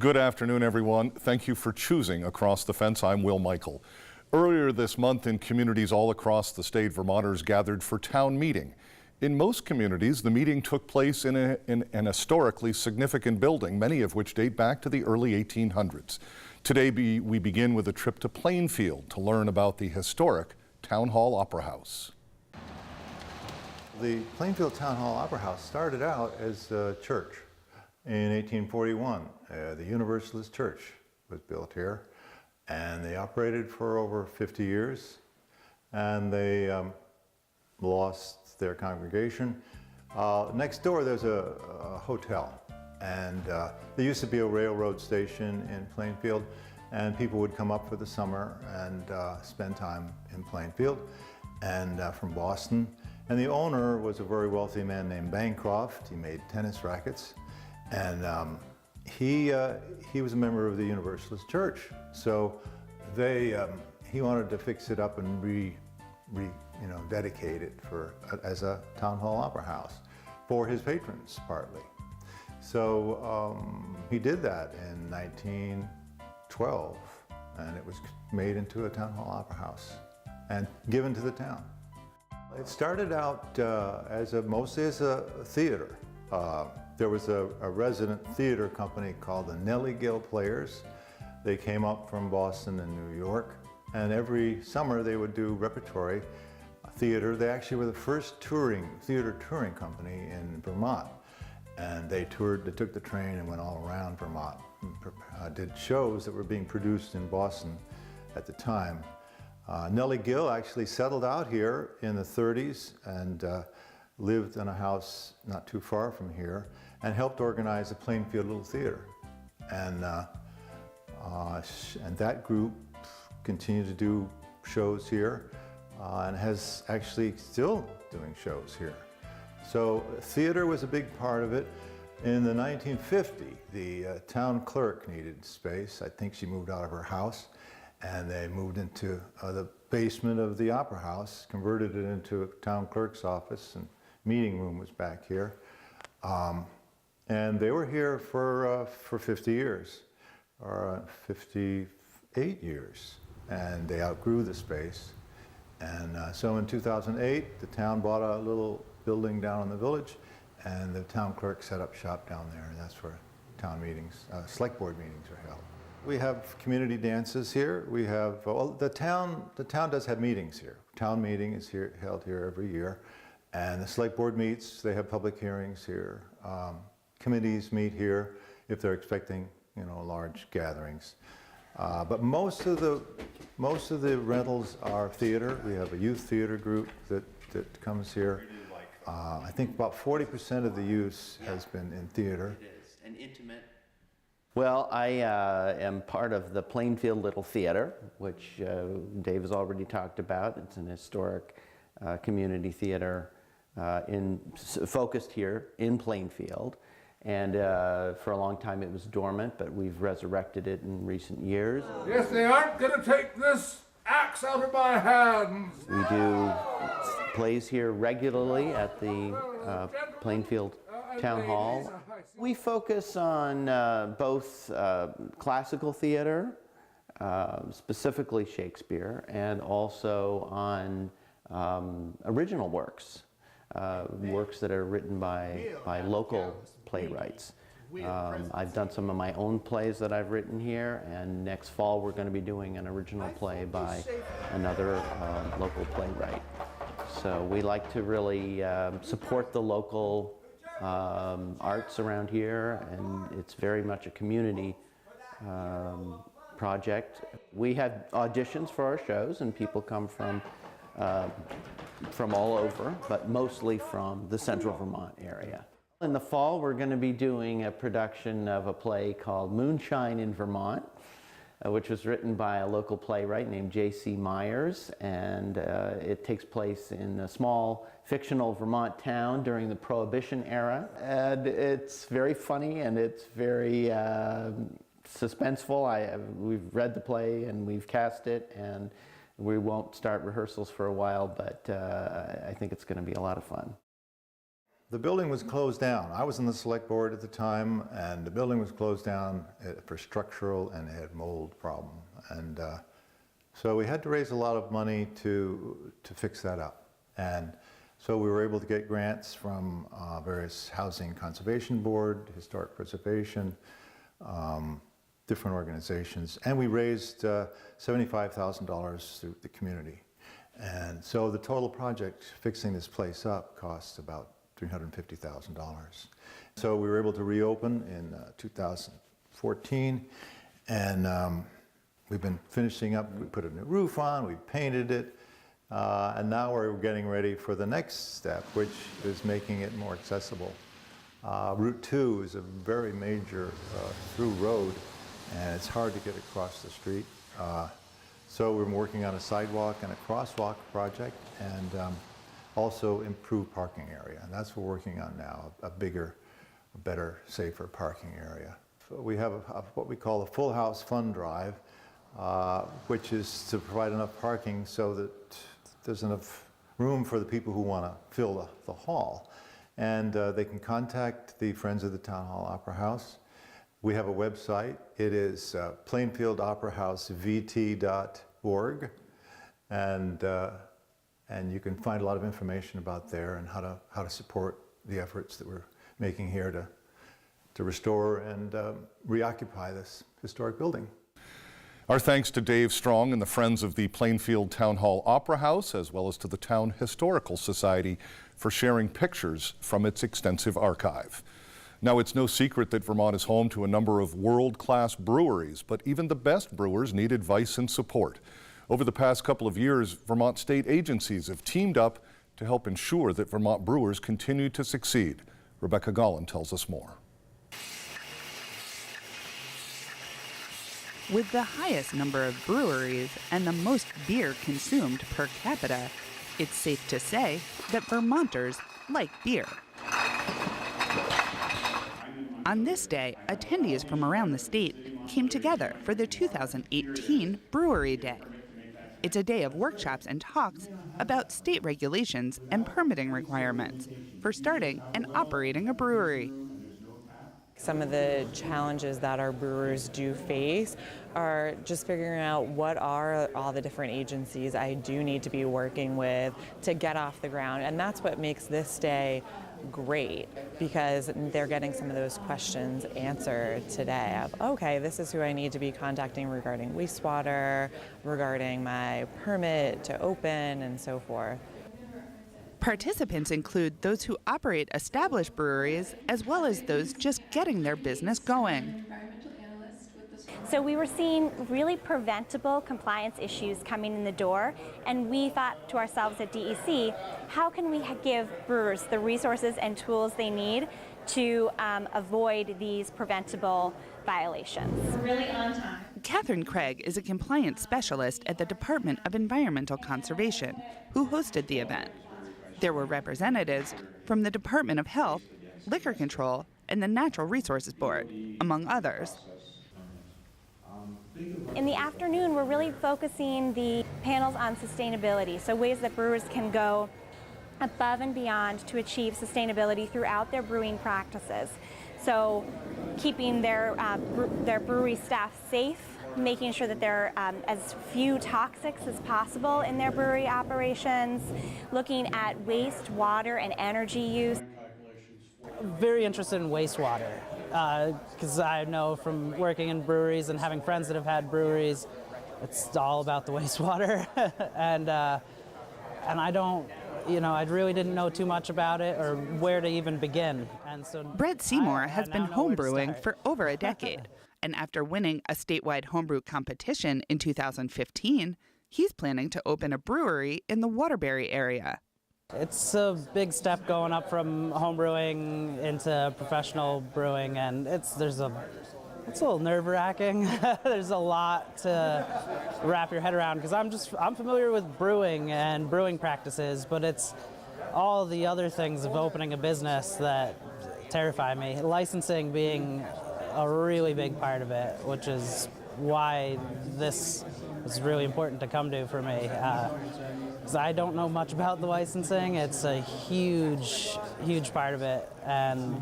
Good afternoon, everyone. Thank you for choosing Across the Fence. I'm Will Michael. Earlier this month, in communities all across the state, Vermonters gathered for town meeting. In most communities, the meeting took place in an historically significant building, many of which date back to the early 1800s. Today, we begin with a trip to Plainfield to learn about the historic Town Hall Opera House. The Plainfield Town Hall Opera House started out as a church in 1841. The Universalist Church was built here, and they operated for over 50 years, and they lost their congregation. Next door there's a hotel, and there used to be a railroad station in Plainfield, and people would come up for the summer and spend time in Plainfield, and from Boston. And the owner was a very wealthy man named Bancroft. He made tennis rackets, and he was a member of the Universalist Church. So he wanted to fix it up and dedicate it as a town hall opera house for his patrons, partly. So he did that in 1912, and it was made into a town hall opera house and given to the town. It started out mostly as a theater. There was a resident theater company called the Nellie Gill Players. They came up from Boston and New York, and every summer they would do repertory theater. They actually were the first theater touring company in Vermont, and they took the train and went all around Vermont and did shows that were being produced in Boston at the time. Nellie Gill actually settled out here in the 30s and lived in a house not too far from here and helped organize the Plainfield Little Theater. And that group continued to do shows here and has actually still doing shows here. So theater was a big part of it. In the 1950, the town clerk needed space. I think she moved out of her house, and they moved into the basement of the Opera House, converted it into a town clerk's office, and meeting room was back here. And they were here for 50 years, or 58 years, and they outgrew the space. And so in 2008, the town bought a little building down in the village, and the town clerk set up shop down there, and that's where town meetings, select board meetings are held. We have community dances here. We have, the town does have meetings here. Town meeting is held here every year. And the select board meets, they have public hearings here. Committees meet here if they're expecting, large gatherings. But most of the rentals are theater. We have a youth theater group that comes here. I think about 40% of the use has been in theater. It is an intimate. Well, I am part of the Plainfield Little Theater, which Dave has already talked about. It's an historic community theater focused here in Plainfield. And for a long time it was dormant, but we've resurrected it in recent years. Yes, they aren't going to take this axe out of my hands. We do plays here regularly at the Plainfield Town Hall. We focus on both classical theater, specifically Shakespeare, and also on original works, works that are written by local playwrights. I've done some of my own plays that I've written here, and next fall we're going to be doing an original play by another local playwright. So we like to really support the local arts around here, and it's very much a community project. We have auditions for our shows, and people come from all over, but mostly from the central Vermont area. In the fall, we're going to be doing a production of a play called Moonshine in Vermont, which was written by a local playwright named J.C. Myers, and it takes place in a small fictional Vermont town during the Prohibition era. And it's very funny, and it's very suspenseful. We've read the play and we've cast it, and we won't start rehearsals for a while, but I think it's going to be a lot of fun. The building was closed down. I was on the select board at the time, and the building was closed down for structural and it had mold problem. And so we had to raise a lot of money to fix that up. And so we were able to get grants from various Housing Conservation Board, Historic Preservation, different organizations, and we raised $75,000 through the community. And so the total project fixing this place up cost about $350,000. So we were able to reopen in 2014, and we've been finishing up. We put a new roof on, we painted it, and now we're getting ready for the next step, which is making it more accessible. Route 2 is a very major through road, and it's hard to get across the street. So we're working on a sidewalk and a crosswalk project, and also improve parking area. And that's what we're working on now, a bigger, better, safer parking area. So we have what we call a full house fund drive, which is to provide enough parking so that there's enough room for the people who want to fill the hall. And they can contact the Friends of the Town Hall Opera House. We have a website. It is plainfieldoperahousevt.org, and you can find a lot of information about there and how to support the efforts that we're making here to restore and reoccupy this historic building. Our thanks to Dave Strong and the Friends of the Plainfield Town Hall Opera House, as well as to the Town Historical Society for sharing pictures from its extensive archive. Now, it's no secret that Vermont is home to a number of world-class breweries, but even the best brewers need advice and support. Over the past couple of years, Vermont state agencies have teamed up to help ensure that Vermont brewers continue to succeed. Rebecca Gollin tells us more. With the highest number of breweries and the most beer consumed per capita, it's safe to say that Vermonters like beer. On this day, attendees from around the state came together for the 2018 Brewery Day. It's a day of workshops and talks about state regulations and permitting requirements for starting and operating a brewery. Some of the challenges that our brewers do face are just figuring out what are all the different agencies I do need to be working with to get off the ground. And that's what makes this day great, because they're getting some of those questions answered today of, okay, this is who I need to be contacting regarding wastewater, regarding my permit to open, and so forth. Participants include those who operate established breweries, as well as those just getting their business going. So we were seeing really preventable compliance issues coming in the door, and we thought to ourselves at DEC, how can we give brewers the resources and tools they need to avoid these preventable violations? Really on time. Catherine Craig is a compliance specialist at the Department of Environmental Conservation, who hosted the event. There were representatives from the Department of Health, Liquor Control, and the Natural Resources Board, among others. In the afternoon, we're really focusing the panels on sustainability, so ways that brewers can go above and beyond to achieve sustainability throughout their brewing practices. So keeping their brewery staff safe, making sure that there are as few toxics as possible in their brewery operations, looking at waste, water, and energy use. Very interested in wastewater, because I know from working in breweries and having friends that have had breweries, it's all about the wastewater. and I don't, I really didn't know too much about it or where to even begin. And so Brett Seymour has been homebrewing for over a decade. And after winning a statewide homebrew competition in 2015, he's planning to open a brewery in the Waterbury area. It's a big step going up from homebrewing into professional brewing, and it's a little nerve-wracking. There's a lot to wrap your head around, because I'm familiar with brewing and brewing practices, but it's all the other things of opening a business that terrify me. Licensing being a really big part of it, which is why this is really important to come to for me. 'Cause I don't know much about the licensing. It's a huge part of it, and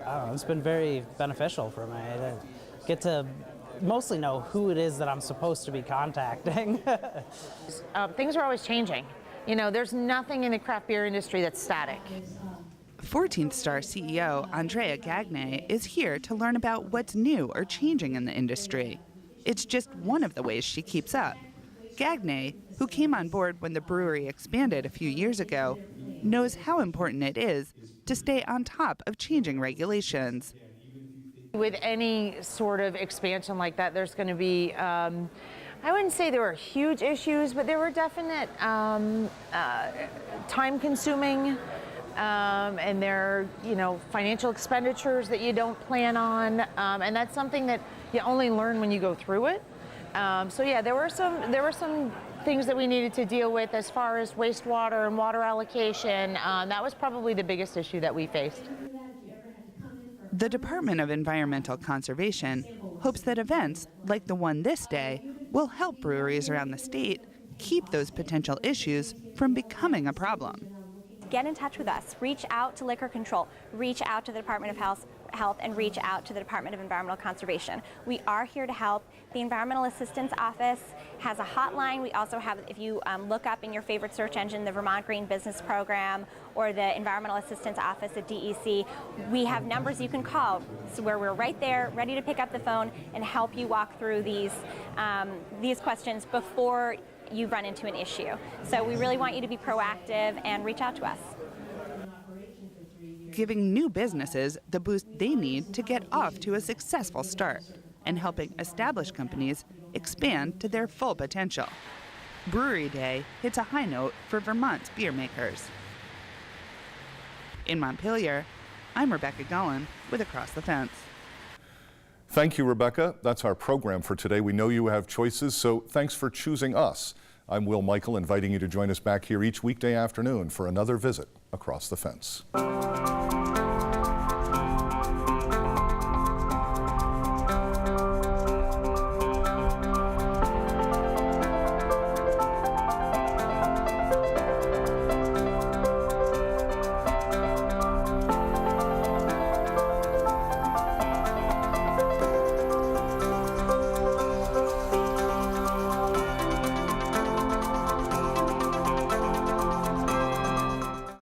I don't know, it's been very beneficial for me to get to mostly know who it is that I'm supposed to be contacting. Things are always changing. You know, there's nothing in the craft beer industry that's static. 14th Star CEO Andrea Gagner is here to learn about what's new or changing in the industry. It's just one of the ways she keeps up. Gagner, who came on board when the brewery expanded a few years ago, knows how important it is to stay on top of changing regulations. With any sort of expansion like that, there's going to be, I wouldn't say there were huge issues, but there were definite time-consuming and there are, financial expenditures that you don't plan on, and that's something that you only learn when you go through it. So yeah, there were some things that we needed to deal with as far as wastewater and water allocation. That was probably the biggest issue that we faced. The Department of Environmental Conservation hopes that events like the one this day will help breweries around the state keep those potential issues from becoming a problem. Get in touch with us. Reach out to Liquor Control. Reach out to the Department of Health, and reach out to the Department of Environmental Conservation. We are here to help. The Environmental Assistance Office has a hotline. We also have, if you look up in your favorite search engine, the Vermont Green Business Program or the Environmental Assistance Office at DEC, we have numbers you can call, so where we're right there, ready to pick up the phone and help you walk through these questions before you run into an issue. So we really want you to be proactive and reach out to us. Giving new businesses the boost they need to get off to a successful start and helping established companies expand to their full potential. Brewery Day hits a high note for Vermont's beer makers. In Montpelier, I'm Rebecca Gullen with Across the Fence. Thank you, Rebecca. That's our program for today. We know you have choices, so thanks for choosing us. I'm Will Michael, inviting you to join us back here each weekday afternoon for another visit Across the Fence.